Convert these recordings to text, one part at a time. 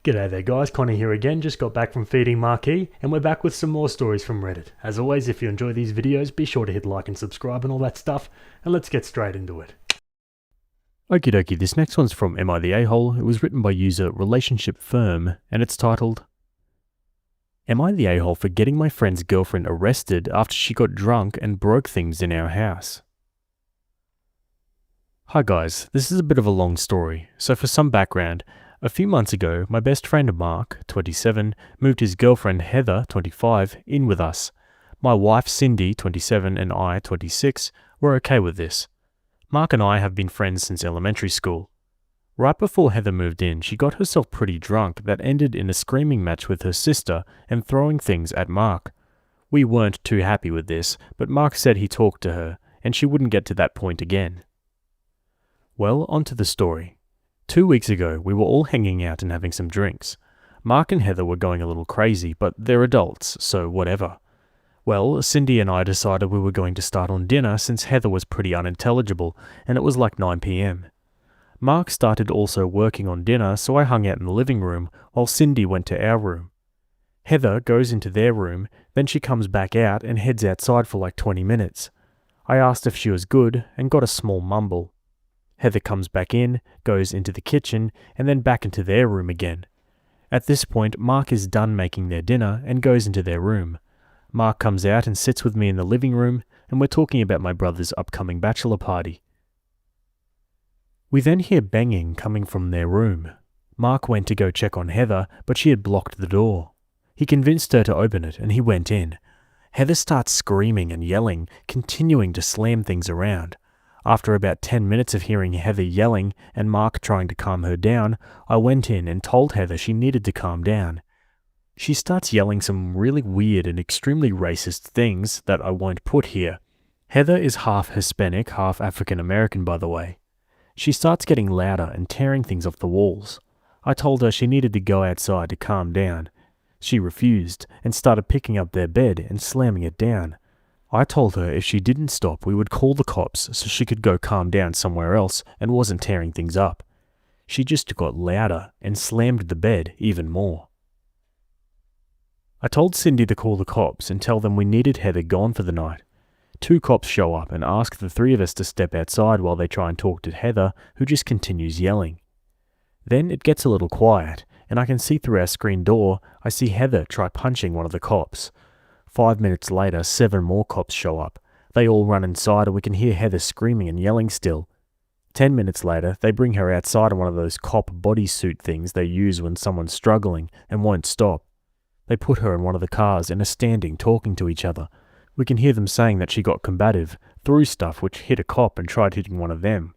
G'day there guys, Connor here again, just got back from feeding Marquis, and we're back with some more stories from Reddit. As always, if you enjoy these videos, be sure to hit like and subscribe and all that stuff, and let's get straight into it. Okie dokie, this next one's from Am I the A-hole? It was written by user Relationship Firm, and it's titled, Am I the a-hole for getting my friend's girlfriend arrested after she got drunk and broke things in our house? Hi guys, this is a bit of a long story, so for some background, a few months ago, my best friend Mark, 27, moved his girlfriend Heather, 25, in with us. My wife Cindy, 27, and I, 26, were okay with this. Mark and I have been friends since elementary school. Right before Heather moved in, she got herself pretty drunk that ended in a screaming match with her sister and throwing things at Mark. We weren't too happy with this, but Mark said he talked to her, and she wouldn't get to that point again. Well, on to the story. 2 weeks ago, we were all hanging out and having some drinks. Mark and Heather were going a little crazy, but they're adults, so whatever. Well, Cindy and I decided we were going to start on dinner since Heather was pretty unintelligible, and it was like 9 p.m. Mark started also working on dinner, so I hung out in the living room while Cindy went to our room. Heather goes into their room, then she comes back out and heads outside for like 20 minutes. I asked if she was good and got a small mumble. Heather comes back in, goes into the kitchen, and then back into their room again. At this point, Mark is done making their dinner and goes into their room. Mark comes out and sits with me in the living room, and we're talking about my brother's upcoming bachelor party. We then hear banging coming from their room. Mark went to go check on Heather, but she had blocked the door. He convinced her to open it, and he went in. Heather starts screaming and yelling, continuing to slam things around. After about 10 minutes of hearing Heather yelling and Mark trying to calm her down, I went in and told Heather she needed to calm down. She starts yelling some really weird and extremely racist things that I won't put here. Heather is half Hispanic, half African American, by the way. She starts getting louder and tearing things off the walls. I told her she needed to go outside to calm down. She refused and started picking up their bed and slamming it down. I told her if she didn't stop, we would call the cops so she could go calm down somewhere else and wasn't tearing things up. She just got louder and slammed the bed even more. I told Cindy to call the cops and tell them we needed Heather gone for the night. 2 cops show up and ask the 3 of us to step outside while they try and talk to Heather, who just continues yelling. Then it gets a little quiet, and I can see through our screen door, I see Heather try punching one of the cops. 5 minutes later, 7 more cops show up. They all run inside and we can hear Heather screaming and yelling still. 10 minutes later, they bring her outside in one of those cop bodysuit things they use when someone's struggling and won't stop. They put her in one of the cars and are standing talking to each other. We can hear them saying that she got combative, threw stuff which hit a cop and tried hitting one of them.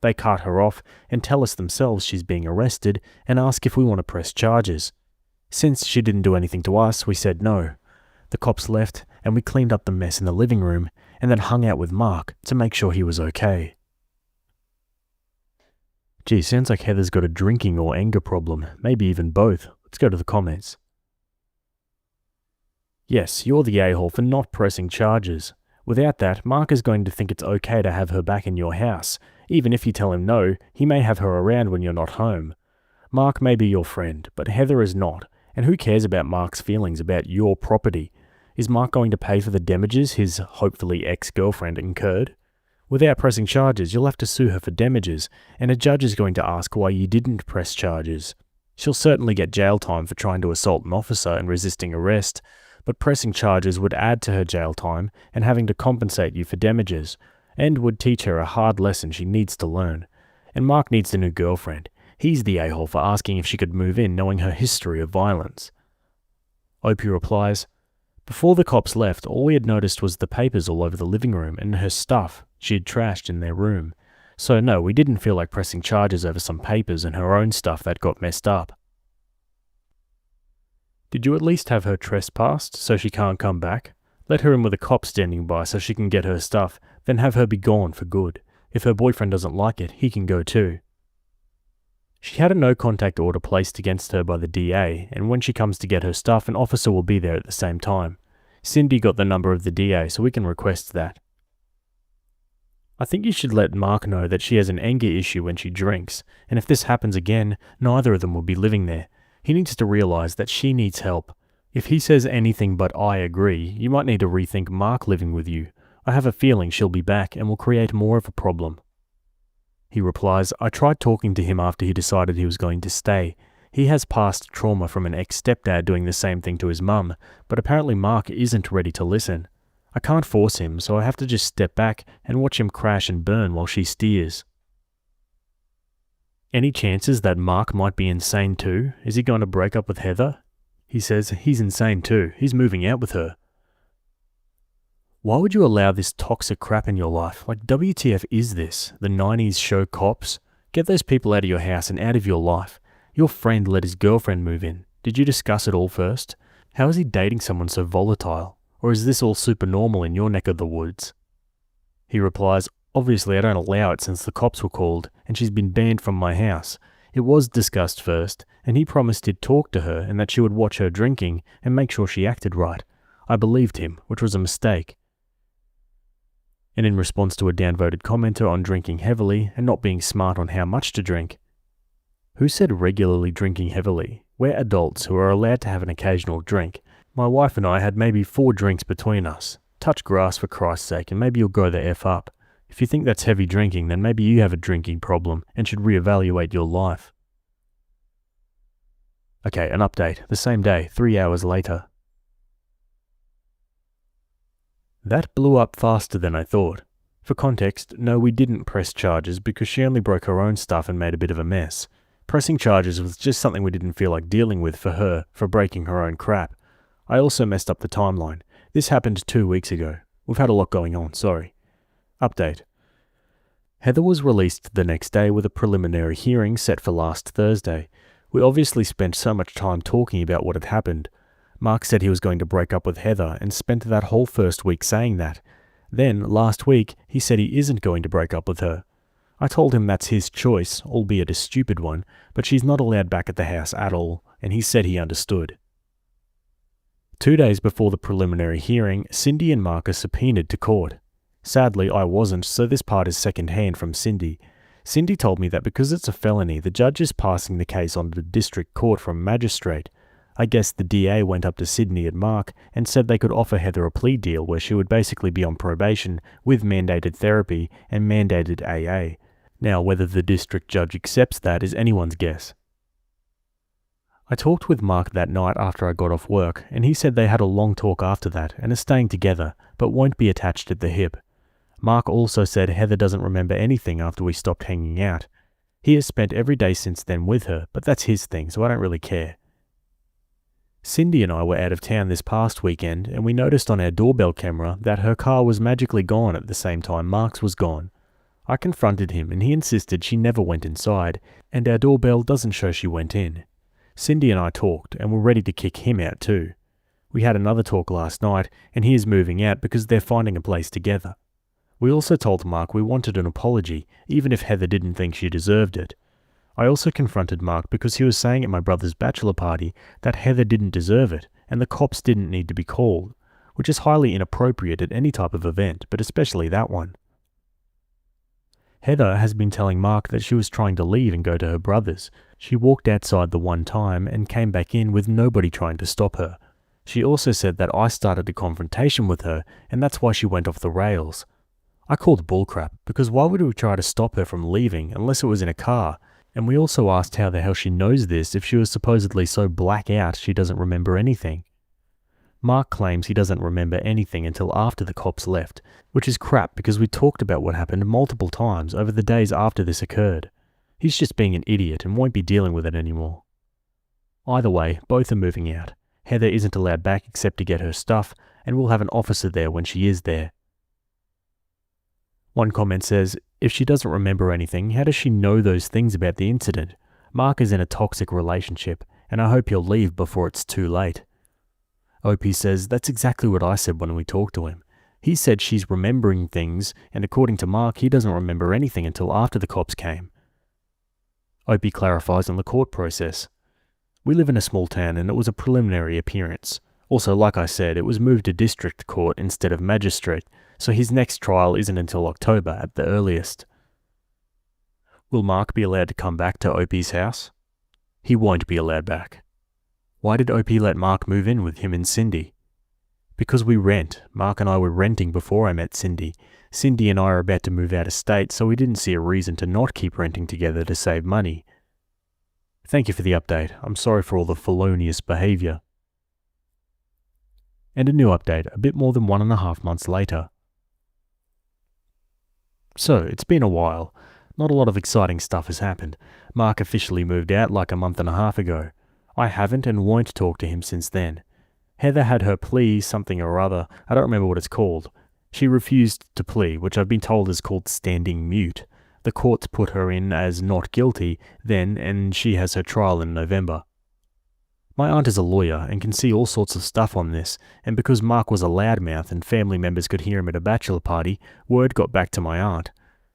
They cart her off and tell us themselves she's being arrested and ask if we want to press charges. Since she didn't do anything to us, we said no. The cops left, and we cleaned up the mess in the living room, and then hung out with Mark to make sure he was okay. Gee, sounds like Heather's got a drinking or anger problem, maybe even both. Let's go to the comments. Yes, you're the a-hole for not pressing charges. Without that, Mark is going to think it's okay to have her back in your house. Even if you tell him no, he may have her around when you're not home. Mark may be your friend, but Heather is not, and who cares about Mark's feelings about your property? Is Mark going to pay for the damages his hopefully ex-girlfriend incurred? Without pressing charges, you'll have to sue her for damages, and a judge is going to ask why you didn't press charges. She'll certainly get jail time for trying to assault an officer and resisting arrest, but pressing charges would add to her jail time and having to compensate you for damages, and would teach her a hard lesson she needs to learn. And Mark needs a new girlfriend. He's the a-hole for asking if she could move in knowing her history of violence. Opie replies, Before the cops left, all we had noticed was the papers all over the living room and her stuff she had trashed in their room. So no, we didn't feel like pressing charges over some papers and her own stuff that got messed up. Did you at least have her trespassed so she can't come back? Let her in with a cop standing by so she can get her stuff, then have her be gone for good. If her boyfriend doesn't like it, he can go too. She had a no-contact order placed against her by the DA, and when she comes to get her stuff, an officer will be there at the same time. Cindy got the number of the DA, so we can request that. I think you should let Mark know that she has an anger issue when she drinks, and if this happens again, neither of them will be living there. He needs to realize that she needs help. If he says anything but I agree, you might need to rethink Mark living with you. I have a feeling she'll be back and will create more of a problem. He replies, I tried talking to him after he decided he was going to stay. He has past trauma from an ex-stepdad doing the same thing to his mum, but apparently Mark isn't ready to listen. I can't force him, so I have to just step back and watch him crash and burn while she steers. Any chances that Mark might be insane too? Is he going to break up with Heather? He says he's insane too. He's moving out with her. Why would you allow this toxic crap in your life? Like, WTF is this? The 90s show Cops? Get those people out of your house and out of your life. Your friend let his girlfriend move in. Did you discuss it all first? How is he dating someone so volatile? Or is this all super normal in your neck of the woods? He replies, obviously I don't allow it since the cops were called and she's been banned from my house. It was discussed first, and he promised he'd talk to her and that she would watch her drinking and make sure she acted right. I believed him, which was a mistake. And in response to a downvoted commenter on drinking heavily and not being smart on how much to drink, who said regularly drinking heavily? We're adults who are allowed to have an occasional drink. My wife and I had maybe 4 drinks between us. Touch grass for Christ's sake, and maybe you'll go the F up. If you think that's heavy drinking, then maybe you have a drinking problem and should reevaluate your life. Okay, an update. The same day, 3 hours later. That blew up faster than I thought. For context, no, we didn't press charges because she only broke her own stuff and made a bit of a mess. Pressing charges was just something we didn't feel like dealing with for her for breaking her own crap. I also messed up the timeline. This happened 2 weeks ago. We've had a lot going on, sorry. Update. Heather was released the next day with a preliminary hearing set for last Thursday. We obviously spent so much time talking about what had happened. Mark said he was going to break up with Heather and spent that whole first week saying that. Then, last week, he said he isn't going to break up with her. I told him that's his choice, albeit a stupid one, but she's not allowed back at the house at all, and he said he understood. 2 days before the preliminary hearing, Cindy and Mark are subpoenaed to court. Sadly, I wasn't, so this part is second-hand from Cindy. Cindy told me that because it's a felony, the judge is passing the case on to the district court from magistrate. I guess the DA went up to Sydney and Mark and said they could offer Heather a plea deal where she would basically be on probation with mandated therapy and mandated AA. Now, whether the district judge accepts that is anyone's guess. I talked with Mark that night after I got off work, and he said they had a long talk after that and are staying together, but won't be attached at the hip. Mark also said Heather doesn't remember anything after we stopped hanging out. He has spent every day since then with her, but that's his thing, so I don't really care. Cindy and I were out of town this past weekend, and we noticed on our doorbell camera that her car was magically gone at the same time Mark's was gone. I confronted him and he insisted she never went inside, and our doorbell doesn't show she went in. Cindy and I talked and were ready to kick him out too. We had another talk last night, and he is moving out because they're finding a place together. We also told Mark we wanted an apology, even if Heather didn't think she deserved it. I also confronted Mark because he was saying at my brother's bachelor party that Heather didn't deserve it, and the cops didn't need to be called, which is highly inappropriate at any type of event, but especially that one. Heather has been telling Mark that she was trying to leave and go to her brother's. She walked outside the one time and came back in with nobody trying to stop her. She also said that I started a confrontation with her, and that's why she went off the rails. I called bullcrap, because why would we try to stop her from leaving unless it was in a car? And we also asked how the hell she knows this if she was supposedly so black out she doesn't remember anything. Mark claims he doesn't remember anything until after the cops left, which is crap because we talked about what happened multiple times over the days after this occurred. He's just being an idiot and won't be dealing with it anymore. Either way, both are moving out. Heather isn't allowed back except to get her stuff, and we'll have an officer there when she is there. One comment says, if she doesn't remember anything, how does she know those things about the incident? Mark is in a toxic relationship, and I hope he'll leave before it's too late. OP says, that's exactly what I said when we talked to him. He said she's remembering things, and according to Mark, he doesn't remember anything until after the cops came. OP clarifies on the court process. We live in a small town and it was a preliminary appearance. Also, like I said, it was moved to district court instead of magistrate, so his next trial isn't until October at the earliest. Will Mark be allowed to come back to OP's house? He won't be allowed back. Why did OP let Mark move in with him and Cindy? Because we rent. Mark and I were renting before I met Cindy. Cindy and I are about to move out of state, so we didn't see a reason to not keep renting together to save money. Thank you for the update. I'm sorry for all the felonious behaviour. And a new update, a bit more than 1.5 months later. So, it's been a while. Not a lot of exciting stuff has happened. Mark officially moved out like a month and a half ago. I haven't and won't talk to him since then. Heather had her plea something or other, I don't remember what it's called. She refused to plea, which I've been told is called standing mute. The courts put her in as not guilty then, and she has her trial in November. My aunt is a lawyer and can see all sorts of stuff on this, and because Mark was a loudmouth and family members could hear him at a bachelor party, word got back to my aunt.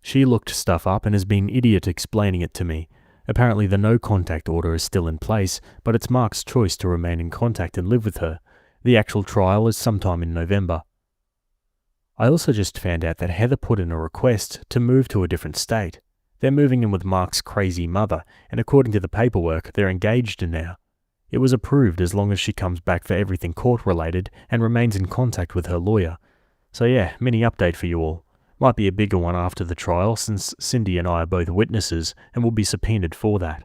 She looked stuff up and has been idiot explaining it to me. Apparently the no contact order is still in place, but it's Mark's choice to remain in contact and live with her. The actual trial is sometime in November. I also just found out that Heather put in a request to move to a different state. They're moving in with Mark's crazy mother, and according to the paperwork, they're engaged now. It was approved as long as she comes back for everything court-related and remains in contact with her lawyer. So yeah, mini update for you all. Might be a bigger one after the trial since Cindy and I are both witnesses and will be subpoenaed for that.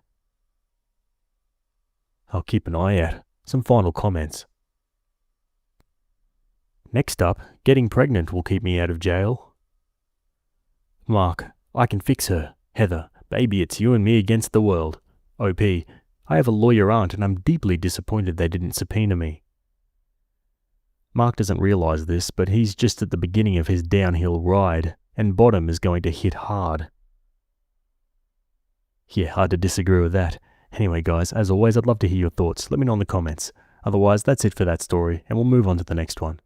I'll keep an eye out. Some final comments. Next up, getting pregnant will keep me out of jail. Mark, I can fix her. Heather, baby, it's you and me against the world. OP, I have a lawyer aunt and I'm deeply disappointed they didn't subpoena me. Mark doesn't realise this, but he's just at the beginning of his downhill ride, and bottom is going to hit hard. Yeah, hard to disagree with that. Anyway guys, as always, I'd love to hear your thoughts. Let me know in the comments. Otherwise, that's it for that story, and we'll move on to the next one.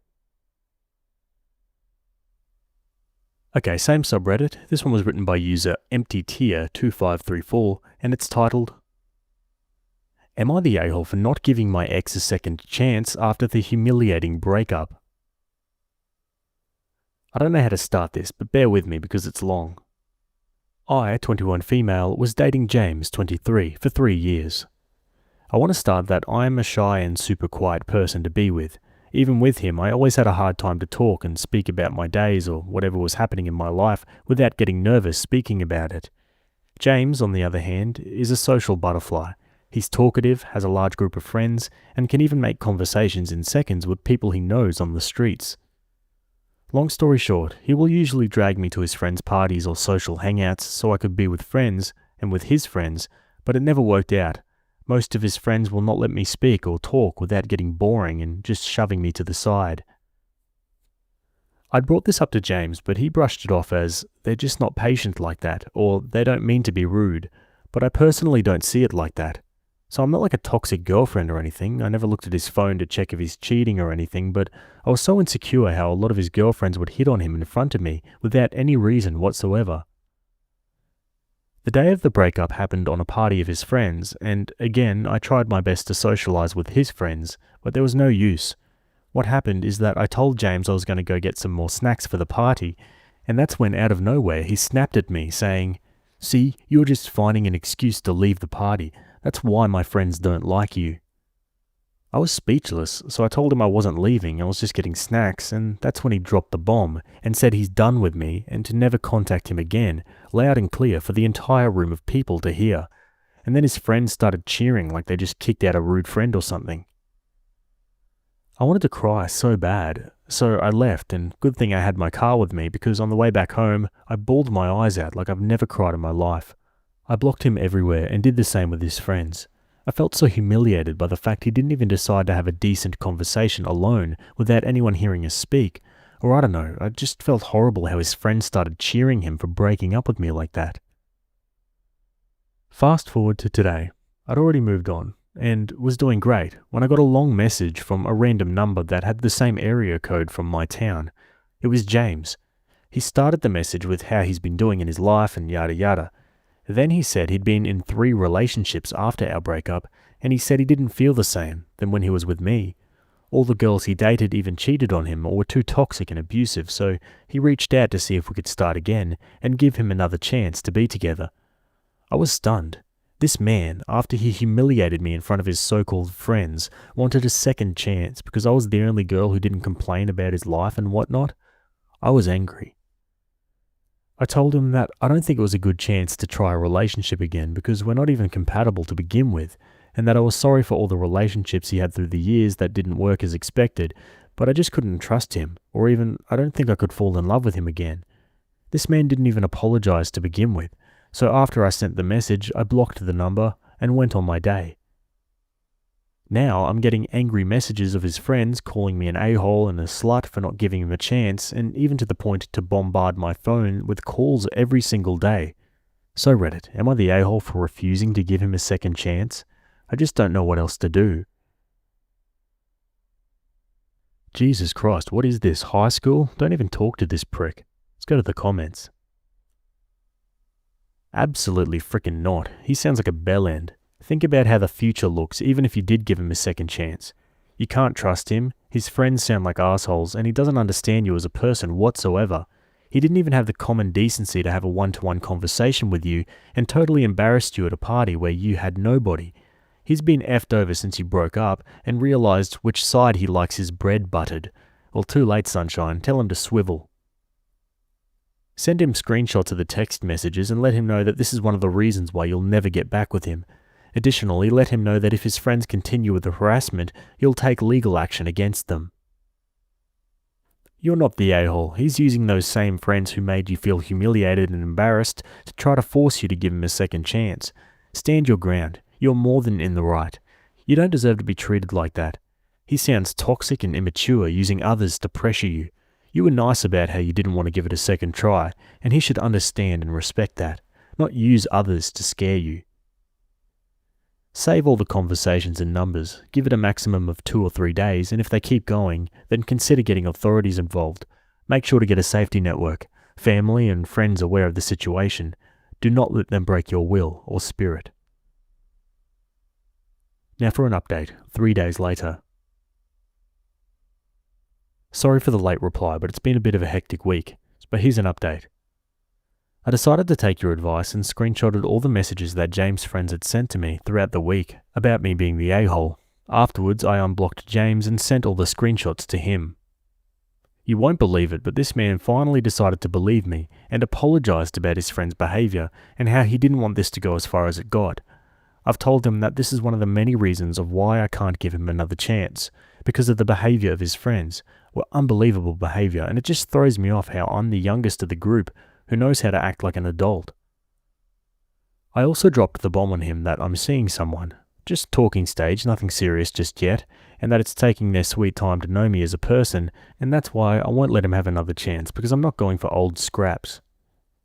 Okay, same subreddit. This one was written by user EmptyTier2534, and it's titled, Am I the a-hole for not giving my ex a second chance after the humiliating breakup? I don't know how to start this, but bear with me because it's long. I, 21 female, was dating James, 23, for 3 years. I want to start that I am a shy and super quiet person to be with. Even with him, I always had a hard time to talk and speak about my days or whatever was happening in my life without getting nervous speaking about it. James, on the other hand, is a social butterfly. He's talkative, has a large group of friends, and can even make conversations in seconds with people he knows on the streets. Long story short, he will usually drag me to his friends' parties or social hangouts so I could be with friends and with his friends, but it never worked out. Most of his friends will not let me speak or talk without getting boring and just shoving me to the side. I'd brought this up to James, but he brushed it off as, they're just not patient like that, or they don't mean to be rude, but I personally don't see it like that. So I'm not like a toxic girlfriend or anything. I never looked at his phone to check if he's cheating or anything, but I was so insecure how a lot of his girlfriends would hit on him in front of me without any reason whatsoever. The day of the breakup happened on a party of his friends, and again, I tried my best to socialize with his friends, but there was no use. What happened is that I told James I was going to go get some more snacks for the party, and that's when out of nowhere he snapped at me saying, "See, you're just finding an excuse to leave the party. That's why my friends don't like you." I was speechless, so I told him I wasn't leaving, I was just getting snacks, and that's when he dropped the bomb and said he's done with me and to never contact him again, loud and clear for the entire room of people to hear. And then his friends started cheering like they just kicked out a rude friend or something. I wanted to cry so bad, so I left, and good thing I had my car with me because on the way back home, I bawled my eyes out like I've never cried in my life. I blocked him everywhere and did the same with his friends. I felt so humiliated by the fact he didn't even decide to have a decent conversation alone without anyone hearing us speak. Or I don't know, I just felt horrible how his friends started cheering him for breaking up with me like that. Fast forward to today. I'd already moved on and was doing great when I got a long message from a random number that had the same area code from my town. It was James. He started the message with how he's been doing in his life and yada yada. Then he said he'd been in 3 relationships after our breakup, and he said he didn't feel the same than when he was with me. All the girls he dated even cheated on him or were too toxic and abusive, so he reached out to see if we could start again and give him another chance to be together. I was stunned. This man, after he humiliated me in front of his so-called friends, wanted a second chance because I was the only girl who didn't complain about his life and whatnot. I was angry. I told him that I don't think it was a good chance to try a relationship again because we're not even compatible to begin with, and that I was sorry for all the relationships he had through the years that didn't work as expected, but I just couldn't trust him, or even I don't think I could fall in love with him again. This man didn't even apologize to begin with, so after I sent the message, I blocked the number and went on my day. Now I'm getting angry messages of his friends calling me an a-hole and a slut for not giving him a chance, and even to the point to bombard my phone with calls every single day. So Reddit, am I the a-hole for refusing to give him a second chance? I just don't know what else to do. Jesus Christ, what is this, high school? Don't even talk to this prick. Let's go to the comments. Absolutely frickin' not. He sounds like a bellend. Think about how the future looks even if you did give him a second chance. You can't trust him, his friends sound like assholes, and he doesn't understand you as a person whatsoever. He didn't even have the common decency to have a one-to-one conversation with you and totally embarrassed you at a party where you had nobody. He's been effed over since you broke up and realized which side he likes his bread buttered. Well, too late, sunshine. Tell him to swivel. Send him screenshots of the text messages and let him know that this is one of the reasons why you'll never get back with him. Additionally, let him know that if his friends continue with the harassment, you'll take legal action against them. You're not the a-hole. He's using those same friends who made you feel humiliated and embarrassed to try to force you to give him a second chance. Stand your ground. You're more than in the right. You don't deserve to be treated like that. He sounds toxic and immature, using others to pressure you. You were nice about how you didn't want to give it a second try, and he should understand and respect that, not use others to scare you. Save all the conversations and numbers, give it a maximum of 2 or 3 days, and if they keep going, then consider getting authorities involved. Make sure to get a safety network, family and friends aware of the situation. Do not let them break your will or spirit. Now for an update, 3 days later. Sorry for the late reply, but it's been a bit of a hectic week, but here's an update. I decided to take your advice and screenshotted all the messages that James' friends had sent to me throughout the week about me being the a-hole. Afterwards, I unblocked James and sent all the screenshots to him. You won't believe it, but this man finally decided to believe me and apologized about his friend's behavior and how he didn't want this to go as far as it got. I've told him that this is one of the many reasons of why I can't give him another chance, because of the behavior of his friends. Well, unbelievable behavior, and it just throws me off how I'm the youngest of the group who knows how to act like an adult. I also dropped the bomb on him that I'm seeing someone, just talking stage, nothing serious just yet, and that it's taking their sweet time to know me as a person, and that's why I won't let him have another chance because I'm not going for old scraps.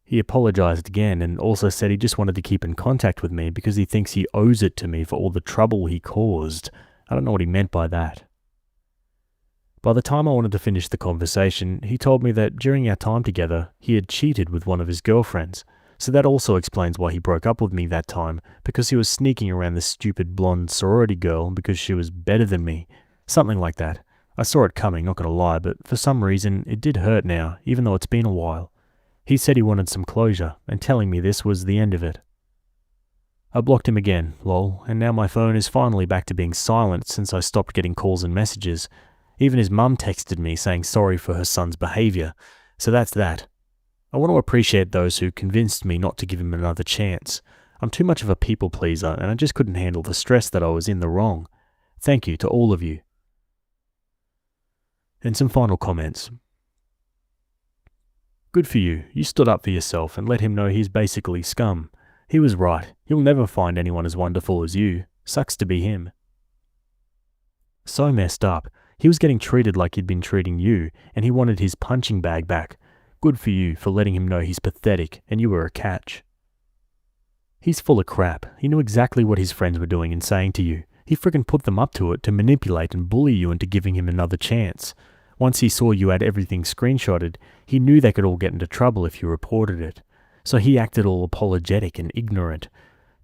He apologized again and also said he just wanted to keep in contact with me because he thinks he owes it to me for all the trouble he caused. I don't know what he meant by that. By the time I wanted to finish the conversation, he told me that during our time together, he had cheated with one of his girlfriends. So that also explains why he broke up with me that time, because he was sneaking around this stupid blonde sorority girl because she was better than me. Something like that. I saw it coming, not gonna lie, but for some reason, it did hurt now, even though it's been a while. He said he wanted some closure, and telling me this was the end of it. I blocked him again, lol, and now my phone is finally back to being silent since I stopped getting calls and messages. Even his mum texted me saying sorry for her son's behaviour, so that's that. I want to appreciate those who convinced me not to give him another chance. I'm too much of a people pleaser and I just couldn't handle the stress that I was in the wrong. Thank you to all of you. And some final comments. Good for you. You stood up for yourself and let him know he's basically scum. He was right. You'll never find anyone as wonderful as you. Sucks to be him. So messed up. He was getting treated like he'd been treating you, and he wanted his punching bag back. Good for you for letting him know he's pathetic, and you were a catch. He's full of crap. He knew exactly what his friends were doing and saying to you. He frickin' put them up to it to manipulate and bully you into giving him another chance. Once he saw you had everything screenshotted, he knew they could all get into trouble if you reported it. So he acted all apologetic and ignorant.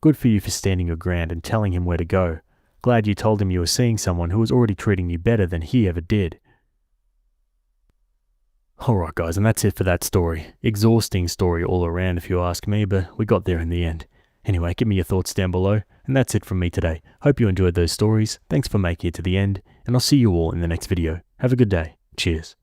Good for you for standing your ground and telling him where to go. Glad you told him you were seeing someone who was already treating you better than he ever did. Alright guys, and that's it for that story. Exhausting story all around if you ask me, but we got there in the end. Anyway, give me your thoughts down below, and that's it from me today. Hope you enjoyed those stories. Thanks for making it to the end, and I'll see you all in the next video. Have a good day. Cheers.